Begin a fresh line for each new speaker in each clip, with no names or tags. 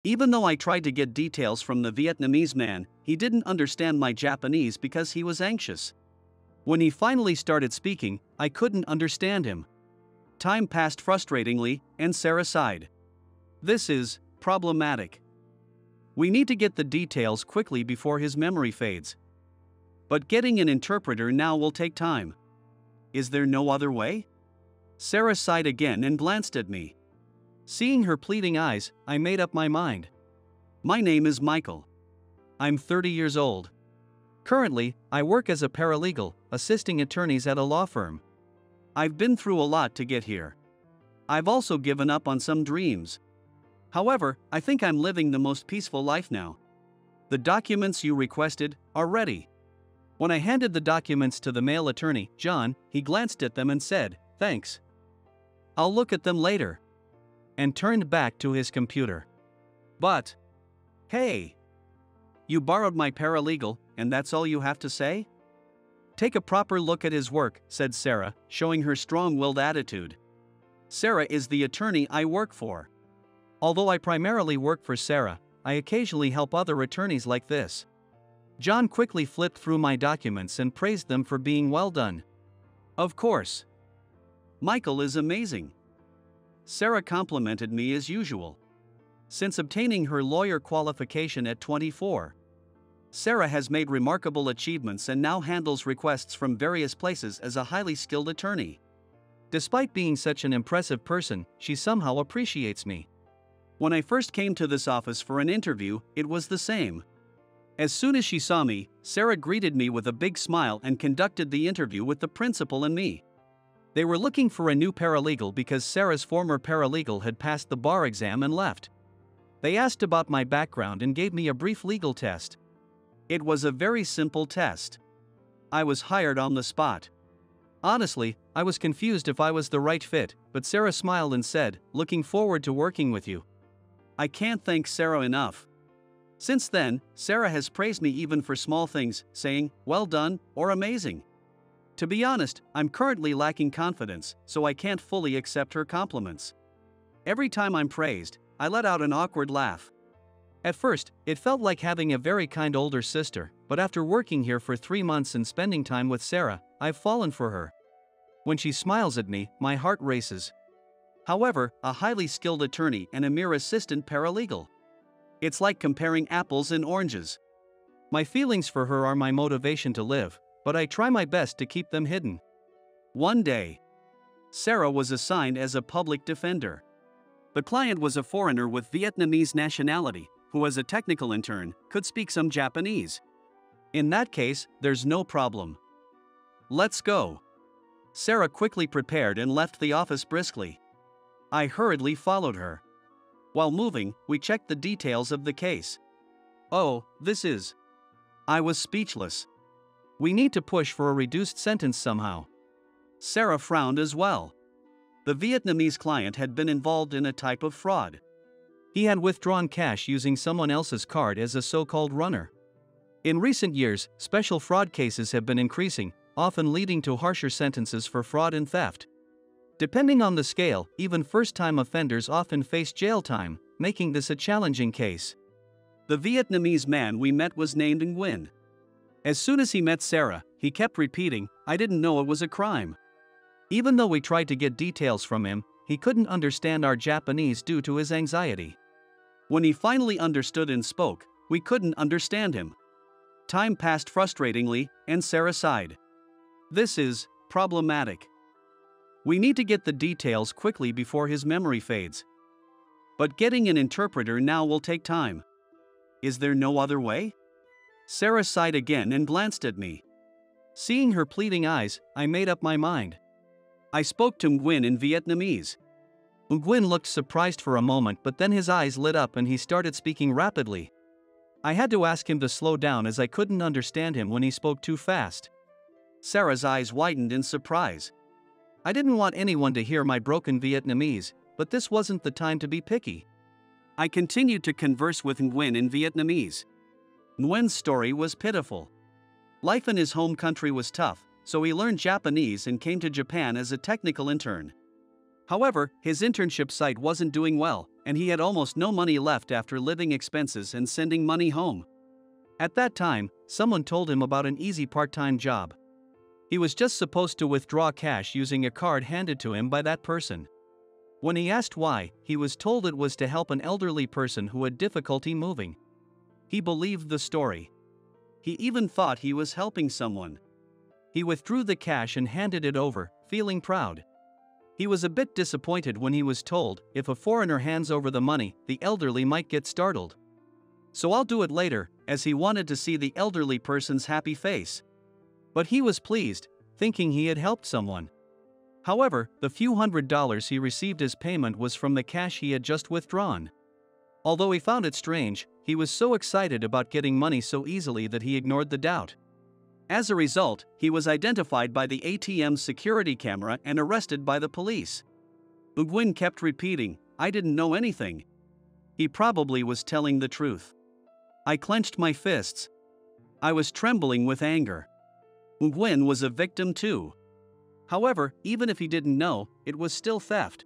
Even though I tried to get details from the Vietnamese man, he didn't understand my Japanese because he was anxious. When he finally started speaking, I couldn't understand him. Time passed frustratingly, and Sarah sighed. This is problematic. We need to get the details quickly before his memory fades. But getting an interpreter now will take time. Is there no other way? Sarah sighed again and glanced at me. Seeing her pleading eyes, I made up my mind. My name is Michael. I'm 30 years old. Currently, I work as a paralegal, assisting attorneys at a law firm. I've been through a lot to get here. I've also given up on some dreams. However, I think I'm living the most peaceful life now. The documents you requested are ready. When I handed the documents to the male attorney, John, he glanced at them and said, "Thanks. I'll look at them later," and turned back to his computer. But, hey! You borrowed my paralegal, and that's all you have to say? Take a proper look at his work, said Sarah, showing her strong-willed attitude. Sarah is the attorney I work for. Although I primarily work for Sarah, I occasionally help other attorneys like this. John quickly flipped through my documents and praised them for being well done. Of course. Michael is amazing. Sarah complimented me as usual. Since obtaining her lawyer qualification at 24, Sarah has made remarkable achievements and now handles requests from various places as a highly skilled attorney. Despite being such an impressive person, she somehow appreciates me. When I first came to this office for an interview, it was the same. As soon as she saw me, Sarah greeted me with a big smile and conducted the interview with the principal and me. They were looking for a new paralegal because Sarah's former paralegal had passed the bar exam and left. They asked about my background and gave me a brief legal test. It was a very simple test. I was hired on the spot. Honestly, I was confused if I was the right fit, but Sarah smiled and said, "Looking forward to working with you." I can't thank Sarah enough. Since then, Sarah has praised me even for small things, saying, "Well done," or "Amazing." To be honest, I'm currently lacking confidence, so I can't fully accept her compliments. Every time I'm praised, I let out an awkward laugh. At first, it felt like having a very kind older sister, but after working here for 3 months and spending time with Sarah, I've fallen for her. When she smiles at me, my heart races. However, a highly skilled attorney and a mere assistant paralegal. It's like comparing apples and oranges. My feelings for her are my motivation to live, but I try my best to keep them hidden. One day, Sarah was assigned as a public defender. The client was a foreigner with Vietnamese nationality, who as a technical intern, could speak some Japanese. In that case, there's no problem. Let's go. Sarah quickly prepared and left the office briskly. I hurriedly followed her. While moving, we checked the details of the case. Oh, this is... I was speechless. We need to push for a reduced sentence somehow. Sarah frowned as well. The Vietnamese client had been involved in a type of fraud. He had withdrawn cash using someone else's card as a so-called runner. In recent years, special fraud cases have been increasing, often leading to harsher sentences for fraud and theft. Depending on the scale, even first-time offenders often face jail time, making this a challenging case. The Vietnamese man we met was named Nguyen. As soon as he met Sarah, he kept repeating, "I didn't know it was a crime." Even though we tried to get details from him, he couldn't understand our Japanese due to his anxiety. When he finally understood and spoke, we couldn't understand him. Time passed frustratingly, and Sarah sighed. This is problematic. We need to get the details quickly before his memory fades. But getting an interpreter now will take time. Is there no other way? Sarah sighed again and glanced at me. Seeing her pleading eyes, I made up my mind. I spoke to Nguyen in Vietnamese. Nguyen looked surprised for a moment, but then his eyes lit up and he started speaking rapidly. I had to ask him to slow down as I couldn't understand him when he spoke too fast. Sarah's eyes widened in surprise. I didn't want anyone to hear my broken Vietnamese, but this wasn't the time to be picky. I continued to converse with Nguyen in Vietnamese. Nguyen's story was pitiful. Life in his home country was tough, so he learned Japanese and came to Japan as a technical intern. However, his internship site wasn't doing well, and he had almost no money left after living expenses and sending money home. At that time, someone told him about an easy part-time job. He was just supposed to withdraw cash using a card handed to him by that person. When he asked why, he was told it was to help an elderly person who had difficulty moving. He believed the story. He even thought he was helping someone. He withdrew the cash and handed it over, feeling proud. He was a bit disappointed when he was told, if a foreigner hands over the money, the elderly might get startled. So I'll do it later, as he wanted to see the elderly person's happy face. But he was pleased, thinking he had helped someone. However, the few $100s he received as payment was from the cash he had just withdrawn. Although he found it strange, he was so excited about getting money so easily that he ignored the doubt. As a result, he was identified by the ATM's security camera and arrested by the police. Nguyen kept repeating, "I didn't know anything." He probably was telling the truth. I clenched my fists. I was trembling with anger. Nguyen was a victim too. However, even if he didn't know, it was still theft.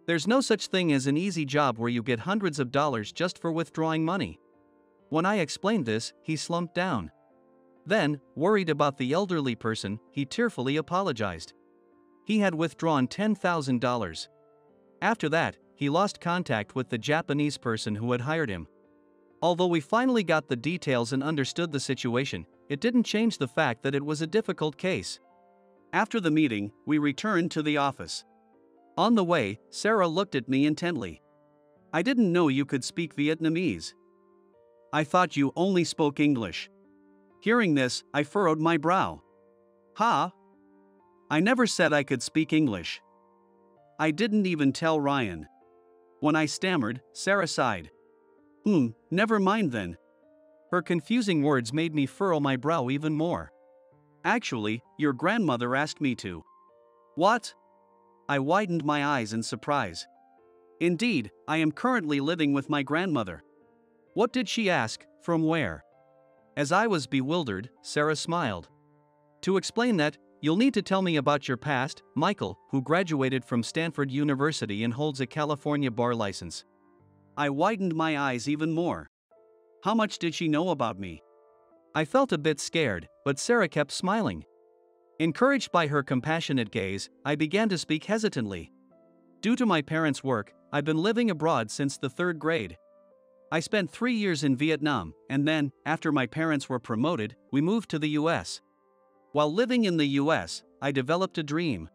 There's no such thing as an easy job where you get hundreds of dollars just for withdrawing money. When I explained this, he slumped down. Then, worried about the elderly person, he tearfully apologized. He had withdrawn $10,000. After that, he lost contact with the Japanese person who had hired him. Although we finally got the details and understood the situation, it didn't change the fact that it was a difficult case. After the meeting, we returned to the office. On the way, Sarah looked at me intently. "I didn't know you could speak Vietnamese. I thought you only spoke English." Hearing this, I furrowed my brow. "Ha? I never said I could speak English. I didn't even tell Ryan." When I stammered, Sarah sighed. Never mind then." Her confusing words made me furrow my brow even more. "Actually, your grandmother asked me to." "What?" I widened my eyes in surprise. "Indeed, I am currently living with my grandmother." "What did she ask? From where?" As I was bewildered, Sarah smiled. "To explain that, you'll need to tell me about your past, Michael, who graduated from Stanford University and holds a California bar license." I widened my eyes even more. How much did she know about me? I felt a bit scared, but Sarah kept smiling. Encouraged by her compassionate gaze, I began to speak hesitantly. "Due to my parents' work, I've been living abroad since the 3rd grade. I spent 3 years in Vietnam, and then, after my parents were promoted, we moved to the US. While living in the US, I developed a dream.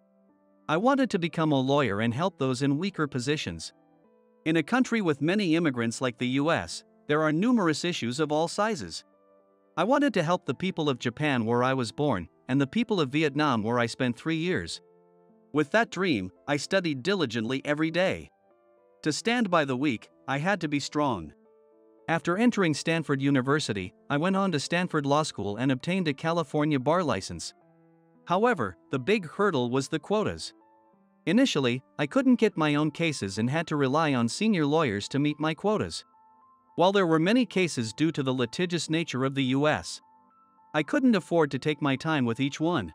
I wanted to become a lawyer and help those in weaker positions. In a country with many immigrants like the US, there are numerous issues of all sizes. I wanted to help the people of Japan where I was born, and the people of Vietnam where I spent 3 years. With that dream, I studied diligently every day. To stand by the weak, I had to be strong. After entering Stanford University, I went on to Stanford Law School and obtained a California bar license. However, the big hurdle was the quotas. Initially, I couldn't get my own cases and had to rely on senior lawyers to meet my quotas. While there were many cases due to the litigious nature of the US, I couldn't afford to take my time with each one.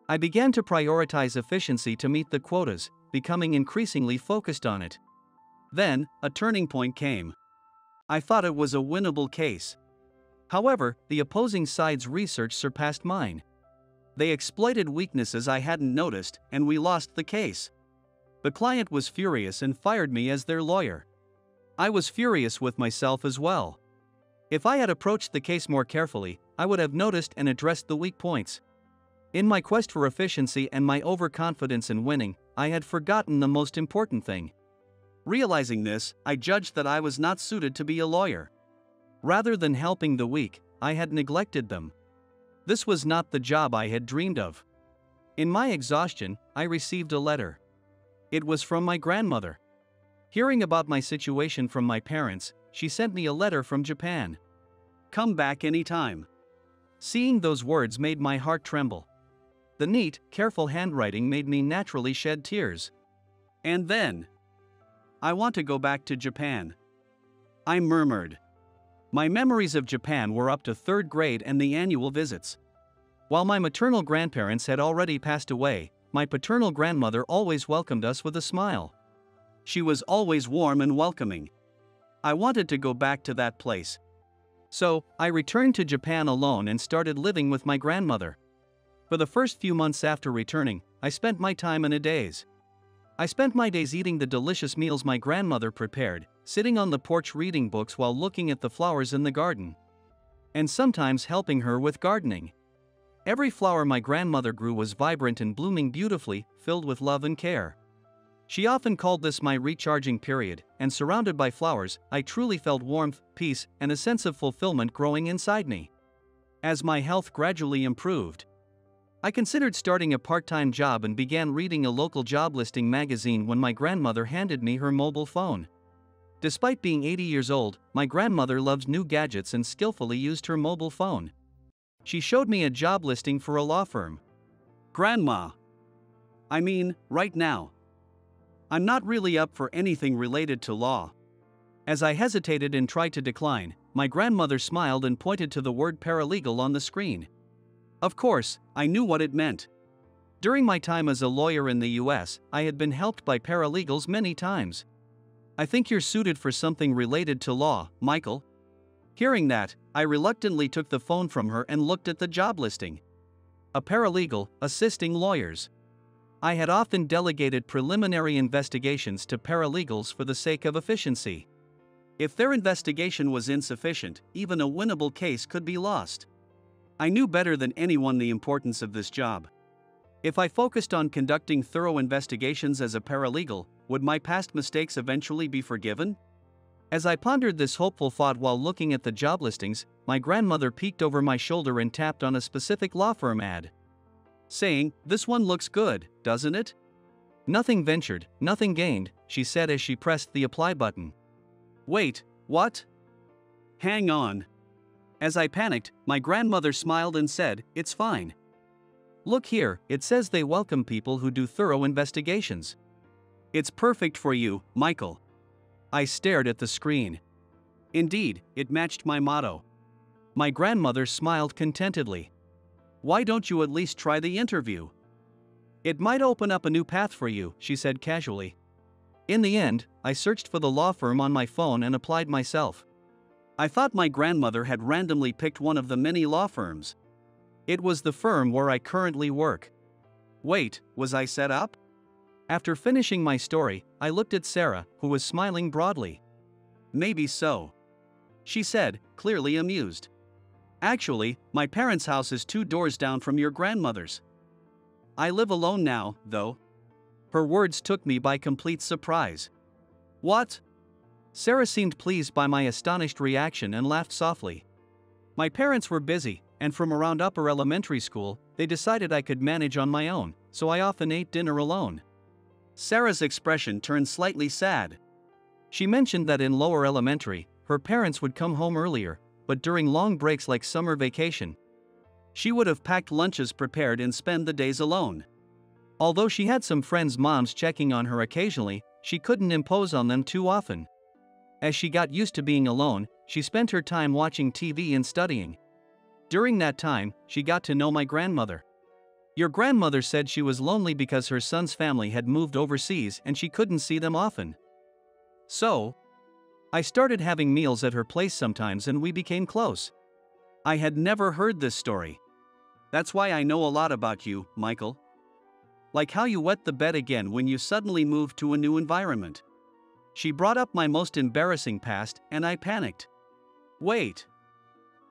I began to prioritize efficiency to meet the quotas, becoming increasingly focused on it. Then, a turning point came. I thought it was a winnable case. However, the opposing side's research surpassed mine. They exploited weaknesses I hadn't noticed, and we lost the case. The client was furious and fired me as their lawyer. I was furious with myself as well. If I had approached the case more carefully, I would have noticed and addressed the weak points. In my quest for efficiency and my overconfidence in winning, I had forgotten the most important thing. Realizing this, I judged that I was not suited to be a lawyer. Rather than helping the weak, I had neglected them. This was not the job I had dreamed of. In my exhaustion, I received a letter. It was from my grandmother. Hearing about my situation from my parents, she sent me a letter from Japan. "Come back anytime." Seeing those words made my heart tremble. The neat, careful handwriting made me naturally shed tears. "And then? I want to go back to Japan," I murmured. My memories of Japan were up to 3rd grade and the annual visits. While my maternal grandparents had already passed away, my paternal grandmother always welcomed us with a smile. She was always warm and welcoming. I wanted to go back to that place. So, I returned to Japan alone and started living with my grandmother. For the first few months after returning, I spent my time in a daze. I spent my days eating the delicious meals my grandmother prepared, sitting on the porch reading books while looking at the flowers in the garden. And sometimes helping her with gardening. Every flower my grandmother grew was vibrant and blooming beautifully, filled with love and care. She often called this my recharging period, and surrounded by flowers, I truly felt warmth, peace, and a sense of fulfillment growing inside me. As my health gradually improved, I considered starting a part-time job and began reading a local job listing magazine when my grandmother handed me her mobile phone. Despite being 80 years old, my grandmother loves new gadgets and skillfully used her mobile phone. She showed me a job listing for a law firm. Grandma. I mean, right now. I'm not really up for anything related to law. As I hesitated and tried to decline, my grandmother smiled and pointed to the word paralegal on the screen. Of course, I knew what it meant. During my time as a lawyer in the US, I had been helped by paralegals many times. I think you're suited for something related to law, Michael. Hearing that, I reluctantly took the phone from her and looked at the job listing. A paralegal, assisting lawyers. I had often delegated preliminary investigations to paralegals for the sake of efficiency. If their investigation was insufficient, even a winnable case could be lost. I knew better than anyone the importance of this job. If I focused on conducting thorough investigations as a paralegal, would my past mistakes eventually be forgiven? As I pondered this hopeful thought while looking at the job listings, my grandmother peeked over my shoulder and tapped on a specific law firm ad, saying, "This one looks good, doesn't it?" "Nothing ventured, nothing gained," she said as she pressed the apply button. "Wait, what? Hang on." As I panicked, my grandmother smiled and said, "It's fine. Look here, it says they welcome people who do thorough investigations. It's perfect for you, Michael." I stared at the screen. Indeed, it matched my motto. My grandmother smiled contentedly. "Why don't you at least try the interview? It might open up a new path for you," she said casually. In the end, I searched for the law firm on my phone and applied myself. I thought my grandmother had randomly picked one of the many law firms. It was the firm where I currently work. Wait, was I set up? After finishing my story, I looked at Sarah, who was smiling broadly. "Maybe so," she said, clearly amused. "Actually, my parents' house is 2 doors down from your grandmother's. I live alone now, though." Her words took me by complete surprise. "What?" Sarah seemed pleased by my astonished reaction and laughed softly. "My parents were busy, and from around upper elementary school, they decided I could manage on my own, so I often ate dinner alone." Sarah's expression turned slightly sad. She mentioned that in lower elementary, her parents would come home earlier, but during long breaks like summer vacation, she would have packed lunches prepared and spend the days alone. Although she had some friends' moms checking on her occasionally, she couldn't impose on them too often. As she got used to being alone, she spent her time watching TV and studying. During that time, she got to know my grandmother. "Your grandmother said she was lonely because her son's family had moved overseas and she couldn't see them often. So, I started having meals at her place sometimes and we became close." I had never heard this story. "That's why I know a lot about you, Michael. Like how you wet the bed again when you suddenly moved to a new environment." She brought up my most embarrassing past, and I panicked. "Wait.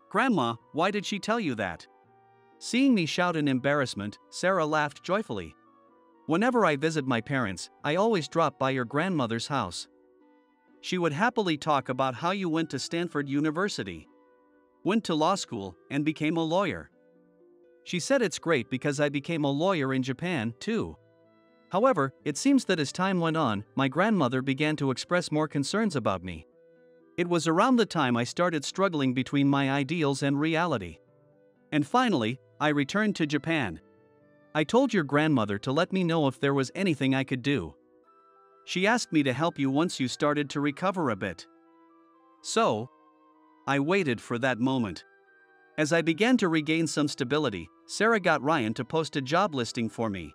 Grandma, why did she tell you that?" Seeing me shout in embarrassment, Sarah laughed joyfully. "Whenever I visit my parents, I always drop by your grandmother's house. She would happily talk about how you went to Stanford University, went to law school, and became a lawyer. She said it's great because I became a lawyer in Japan, too." However, it seems that as time went on, my grandmother began to express more concerns about me. It was around the time I started struggling between my ideals and reality. And finally, I returned to Japan. "I told your grandmother to let me know if there was anything I could do. She asked me to help you once you started to recover a bit." So, I waited for that moment. As I began to regain some stability, Sarah got Ryan to post a job listing for me.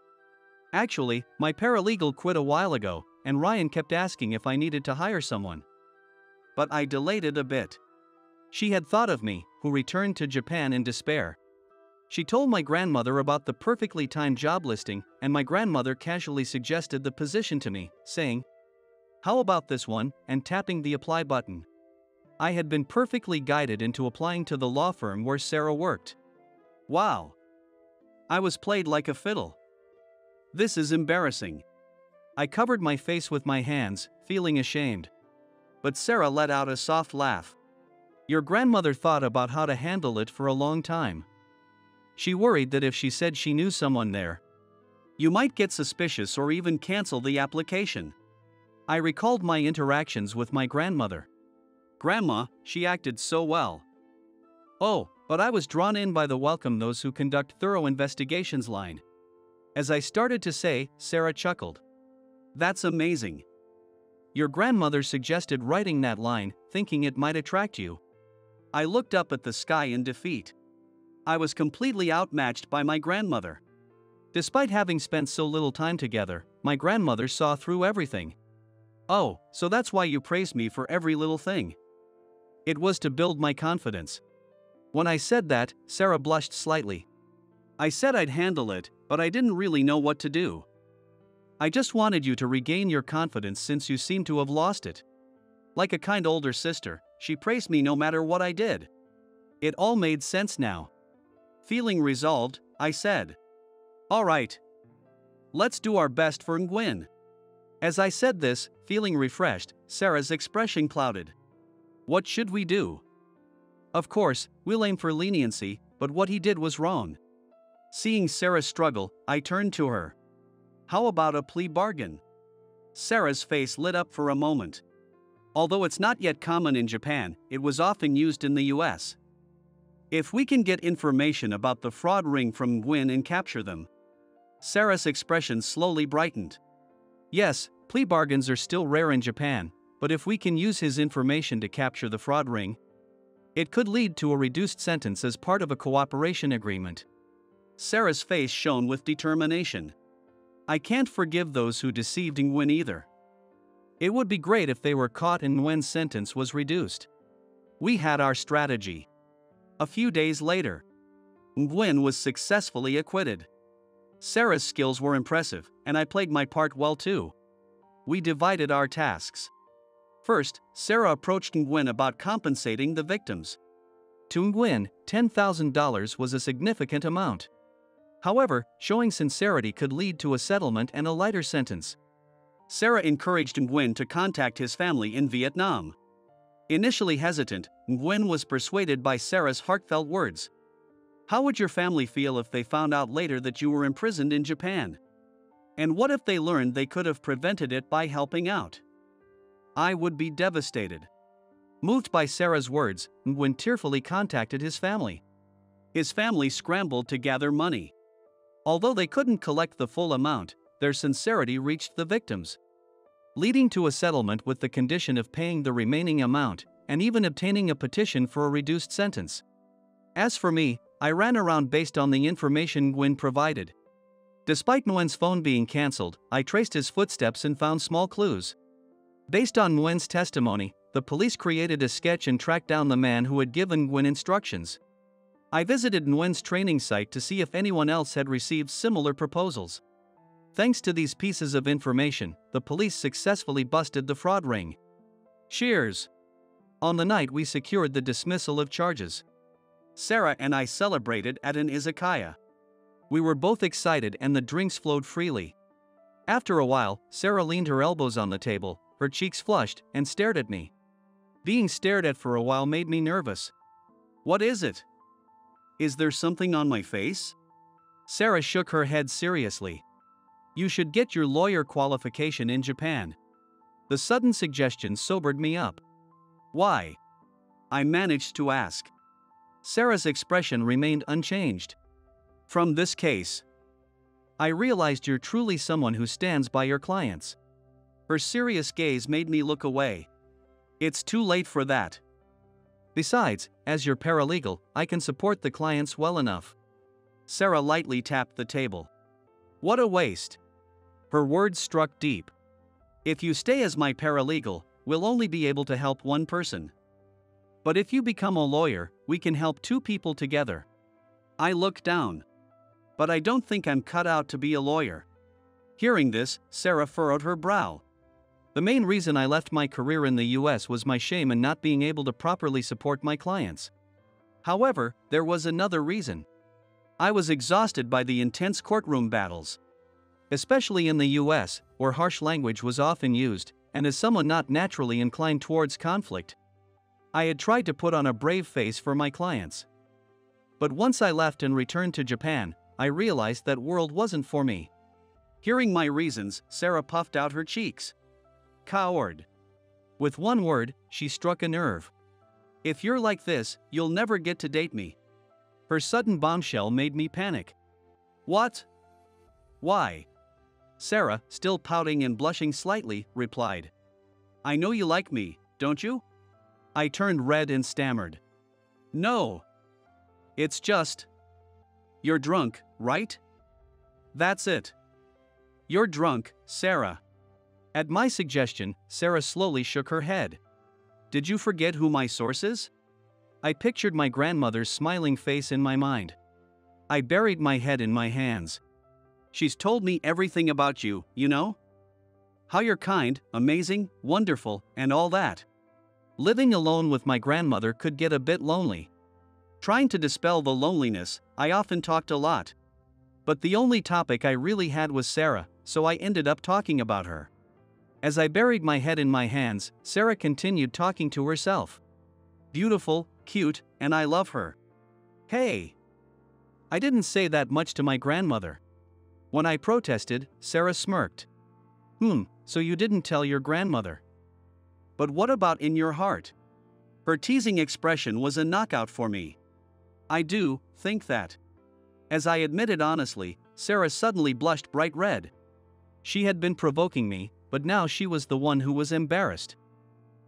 Actually, my paralegal quit a while ago, and Ryan kept asking if I needed to hire someone. But I delayed it a bit. She had thought of me, who returned to Japan in despair. She told my grandmother about the perfectly timed job listing, and my grandmother casually suggested the position to me, saying, "How about this one?" and tapping the apply button. I had been perfectly guided into applying to the law firm where Sarah worked. Wow! I was played like a fiddle. This is embarrassing. I covered my face with my hands, feeling ashamed. But Sarah let out a soft laugh. Your grandmother thought about how to handle it for a long time. She worried that if she said she knew someone there, you might get suspicious or even cancel the application. I recalled my interactions with my grandmother. Grandma, she acted so well. Oh, but I was drawn in by the welcome those who conduct thorough investigations line. As I started to say, Sarah chuckled. That's amazing. Your grandmother suggested writing that line, thinking it might attract you. I looked up at the sky in defeat. I was completely outmatched by my grandmother. Despite having spent so little time together, my grandmother saw through everything. Oh, so that's why you praised me for every little thing. It was to build my confidence. When I said that, Sarah blushed slightly. I said I'd handle it, but I didn't really know what to do. I just wanted you to regain your confidence since you seem to have lost it. Like a kind older sister, she praised me no matter what I did. It all made sense now. Feeling resolved, I said, "All right. Let's do our best for Nguyen." As I said this, feeling refreshed, Sarah's expression clouded. What should we do? Of course, we'll aim for leniency, but what he did was wrong. Seeing Sarah struggle, I turned to her. How about a plea bargain? Sarah's face lit up for a moment. Although it's not yet common in Japan, it was often used in the US. If we can get information about the fraud ring from Nguyen and capture them. Sarah's expression slowly brightened. Yes, plea bargains are still rare in Japan, but if we can use his information to capture the fraud ring, it could lead to a reduced sentence as part of a cooperation agreement. Sarah's face shone with determination. I can't forgive those who deceived Nguyen either. It would be great if they were caught and Nguyen's sentence was reduced. We had our strategy. A few days later, Nguyen was successfully acquitted. Sarah's skills were impressive, and I played my part well too. We divided our tasks. First, Sarah approached Nguyen about compensating the victims. To Nguyen, $10,000 was a significant amount. However, showing sincerity could lead to a settlement and a lighter sentence. Sarah encouraged Nguyen to contact his family in Vietnam. Initially hesitant, Nguyen was persuaded by Sarah's heartfelt words. How would your family feel if they found out later that you were imprisoned in Japan? And what if they learned they could have prevented it by helping out? I would be devastated. Moved by Sarah's words, Nguyen tearfully contacted his family. His family scrambled to gather money. Although they couldn't collect the full amount, their sincerity reached the victims, leading to a settlement with the condition of paying the remaining amount and even obtaining a petition for a reduced sentence. As for me, I ran around based on the information Nguyen provided. Despite Nguyen's phone being cancelled, I traced his footsteps and found small clues. Based on Nguyen's testimony, the police created a sketch and tracked down the man who had given Nguyen instructions. I visited Nguyen's training site to see if anyone else had received similar proposals. Thanks to these pieces of information, the police successfully busted the fraud ring. Cheers! On the night we secured the dismissal of charges. Sarah and I celebrated at an izakaya. We were both excited and the drinks flowed freely. After a while, Sarah leaned her elbows on the table, her cheeks flushed, and stared at me. Being stared at for a while made me nervous. What is it? Is there something on my face? Sarah shook her head seriously. You should get your lawyer qualification in Japan. The sudden suggestion sobered me up. Why? I managed to ask. Sarah's expression remained unchanged. From this case, I realized you're truly someone who stands by your clients. Her serious gaze made me look away. It's too late for that. Besides, as your paralegal, I can support the clients well enough. Sarah lightly tapped the table. What a waste. Her words struck deep. If you stay as my paralegal, we'll only be able to help one person. But if you become a lawyer, we can help two people together. I looked down. But I don't think I'm cut out to be a lawyer. Hearing this, Sarah furrowed her brow. The main reason I left my career in the US was my shame in not being able to properly support my clients. However, there was another reason. I was exhausted by the intense courtroom battles. Especially in the US, where harsh language was often used, and as someone not naturally inclined towards conflict, I had tried to put on a brave face for my clients. But once I left and returned to Japan, I realized that world wasn't for me. Hearing my reasons, Sarah puffed out her cheeks. Coward. With one word, she struck a nerve. If you're like this, you'll never get to date me. Her sudden bombshell made me panic. What? Why? Sarah, still pouting and blushing slightly, replied. I know you like me, don't you? I turned red and stammered. No. It's just. You're drunk, right? That's it. You're drunk, Sarah. At my suggestion, Sarah slowly shook her head. Did you forget who my source is? I pictured my grandmother's smiling face in my mind. I buried my head in my hands. She's told me everything about you, you know? How you're kind, amazing, wonderful, and all that. Living alone with my grandmother could get a bit lonely. Trying to dispel the loneliness, I often talked a lot. But the only topic I really had was Sarah, so I ended up talking about her. As I buried my head in my hands, Sarah continued talking to herself. Beautiful, cute, and I love her. Hey! I didn't say that much to my grandmother. When I protested, Sarah smirked. So you didn't tell your grandmother. But what about in your heart? Her teasing expression was a knockout for me. I do think that. As I admitted honestly, Sarah suddenly blushed bright red. She had been provoking me, but now she was the one who was embarrassed.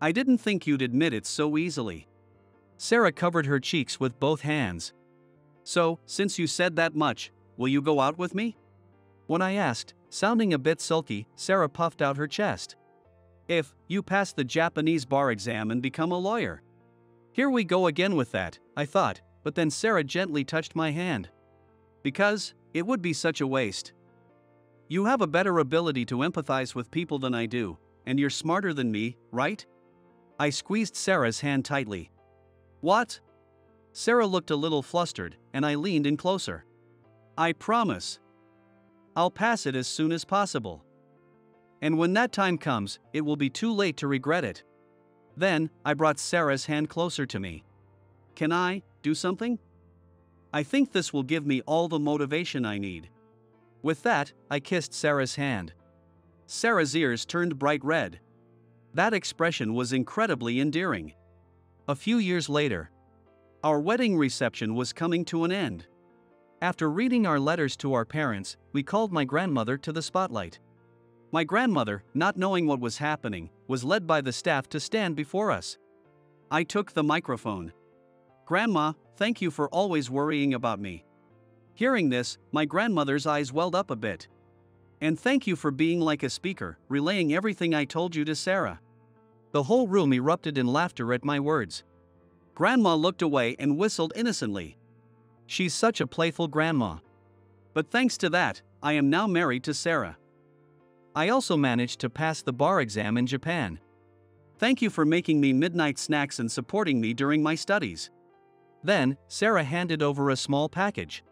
I didn't think you'd admit it so easily. Sarah covered her cheeks with both hands. So, since you said that much, will you go out with me? When I asked, sounding a bit sulky, Sarah puffed out her chest. If you pass the Japanese bar exam and become a lawyer. Here we go again with that, I thought, but then Sarah gently touched my hand. Because, it would be such a waste. You have a better ability to empathize with people than I do, and you're smarter than me, right? I squeezed Sarah's hand tightly. What? Sarah looked a little flustered, and I leaned in closer. I promise. I'll pass it as soon as possible. And when that time comes, it will be too late to regret it. Then, I brought Sarah's hand closer to me. Can I do something? I think this will give me all the motivation I need. With that, I kissed Sarah's hand. Sarah's ears turned bright red. That expression was incredibly endearing. A few years later, our wedding reception was coming to an end. After reading our letters to our parents, we called my grandmother to the spotlight. My grandmother, not knowing what was happening, was led by the staff to stand before us. I took the microphone. Grandma, thank you for always worrying about me. Hearing this, my grandmother's eyes welled up a bit. And thank you for being like a speaker, relaying everything I told you to Sarah. The whole room erupted in laughter at my words. Grandma looked away and whistled innocently. She's such a playful grandma. But thanks to that, I am now married to Sarah. I also managed to pass the bar exam in Japan. Thank you for making me midnight snacks and supporting me during my studies. Then, Sarah handed over a small package.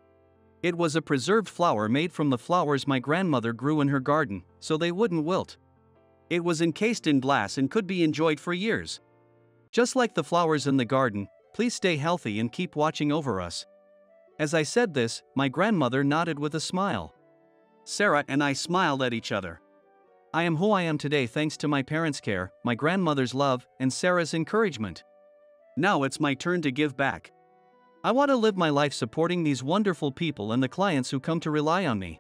It was a preserved flower made from the flowers my grandmother grew in her garden, so they wouldn't wilt. It was encased in glass and could be enjoyed for years. Just like the flowers in the garden, please stay healthy and keep watching over us. As I said this, my grandmother nodded with a smile. Sarah and I smiled at each other. I am who I am today thanks to my parents' care, my grandmother's love, and Sarah's encouragement. Now it's my turn to give back. I want to live my life supporting these wonderful people and the clients who come to rely on me.